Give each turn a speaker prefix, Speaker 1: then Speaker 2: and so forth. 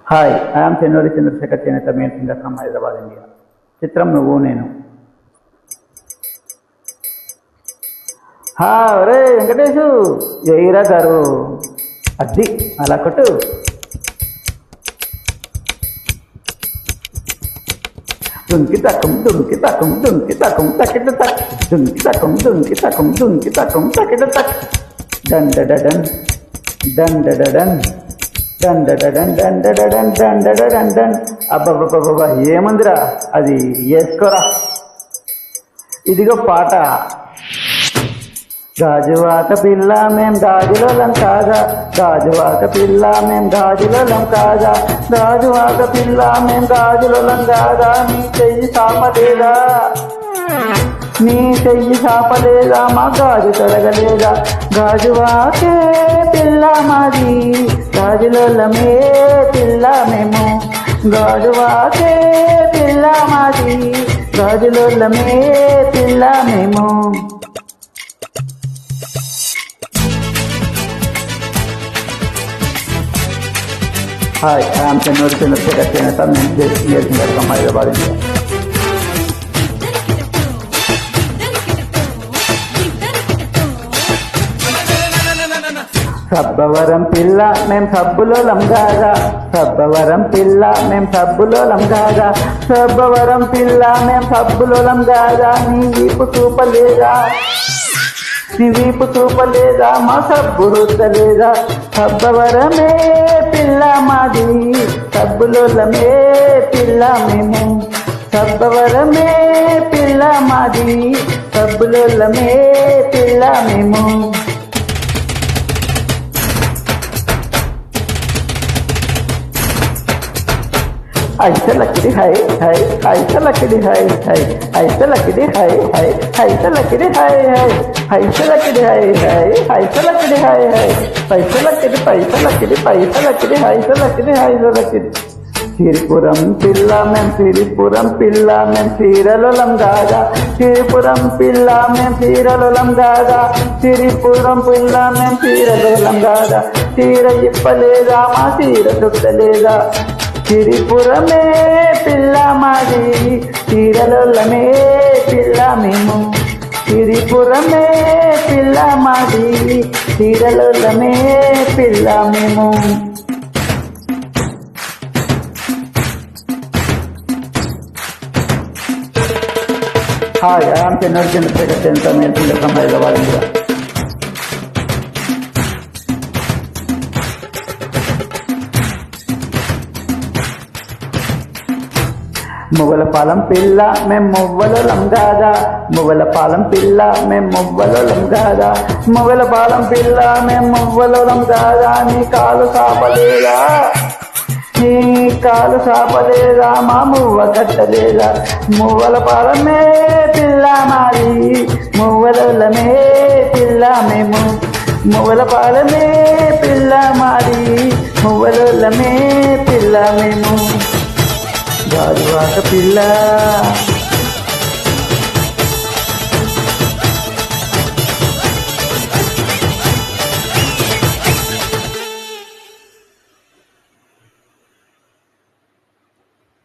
Speaker 1: Hi, I'm Chennuri Chandrashekar, చేనేత main singer from Hyderabad, India. చిత్రం నువ్వు నేను. ఒరే వెంకటేషు, ఎయిరా గారు, అది అలా కొట్టు. దుంకి తక్కం దుంకి తక్కం దుంకి తక్కం తక్కిట తక్ దుంకి తక్కం దుంకి తక్కం దుంకి తక్కం తక్కిట తక్ డండడడన్ డండడడన్ డండడడన్ డండడడన్ డండడడన్ డన్. అబ్బబ్బబ్బబ్బా, ఏముందిరా అది, వేసుకోరా. ఇదిగో పాట. గాజువాక పిల్ల మేం గాజులోలం కాదా, గాజువాక పిల్ల మేం గాజులోలం కాదా, గాజువాక పిల్ల మేం గాజులోలం కాదా. నీ చెయ్యి సాపలేదా, నీ చెయ్యి సాపలేదా, మా గాజు తొడగలేదా. గాజువాకే పిల్ల మాది, గాజులోలమే పిల్ల మేము. గాజువాకే పిల్ల మాది, గాజులోలమే పిల్ల మేము. హాయ్, ఐఎమ్ చెన్నూరి చంద్రశేఖర్, చేనేత main singer from Hyderabad, India. Sabbavaram పిల్ల మేం సబ్బులోలం కాదా, సబ్బవరం పిల్ల మేం సబ్బులోలం కాదా, సబ్బవరం పిల్ల మేం సబ్బులోలం కాదా. నీ వీపు చూపలేదా, నీ వీపు చూపలేదా, మా సబ్బు రుద్దలేదా. సబ్బవరమే పిల్ల మాది, సబ్బులోలమే పిల్ల మేము. సబ్బవరమే పిల్ల మాది, సబ్బులోలమే పిల్ల మేము. ऐसे लकड़ी है ऐसे लकड़ी है ऐसे लकड़ी है ऐसे लकड़ी है ऐसे लकड़ी है ऐसे लकड़ी है पैसे लकड़ी पैसे लकड़ी पैसे लकड़ी ऐसे लकड़ी ऐसे लकड़ी. సిరిపురం పిల్ల మేం సిరిపురం పిల్ల మేం చీరలోలం కాదా, సిరిపురం పిల్ల మేం చీరలోలం కాదా, సిరిపురం పిల్ల మేం చీరలోలం కాదా. చీర ఇప్పలేదా, మా చీర చుట్టలేదా. సిరిపురమే పిల్ల మాది, చీరలోలమే పిల్ల మేము. సిరిపురమే పిల్ల మాది, చీరలోలమే పిల్ల మేము. హాయ్, ఐఎమ్ చెన్నూరి చంద్రశేఖర్, చేనేత main singer from Hyderabad, India. మువ్వలపాలెం పిల్ల మేం మువ్వలోలం కాదా, మువ్వలపాలెం పిల్ల మేం మువ్వలోలం కాదా, మువ్వలపాలెం పిల్ల మేం మువ్వలోలం కాదా. నీ కాలు సాపలేదా, నీ కాలు సాపలేదా, మా మువ్వ కట్టలేదా. మువ్వలపాలమే పిల్ల మాది, మువ్వలోలమే పిల్ల మేము. మువ్వలపాలమే పిల్ల మాది, మువ్వలోలమే పిల్ల మేము. గాజువాక పిల్ల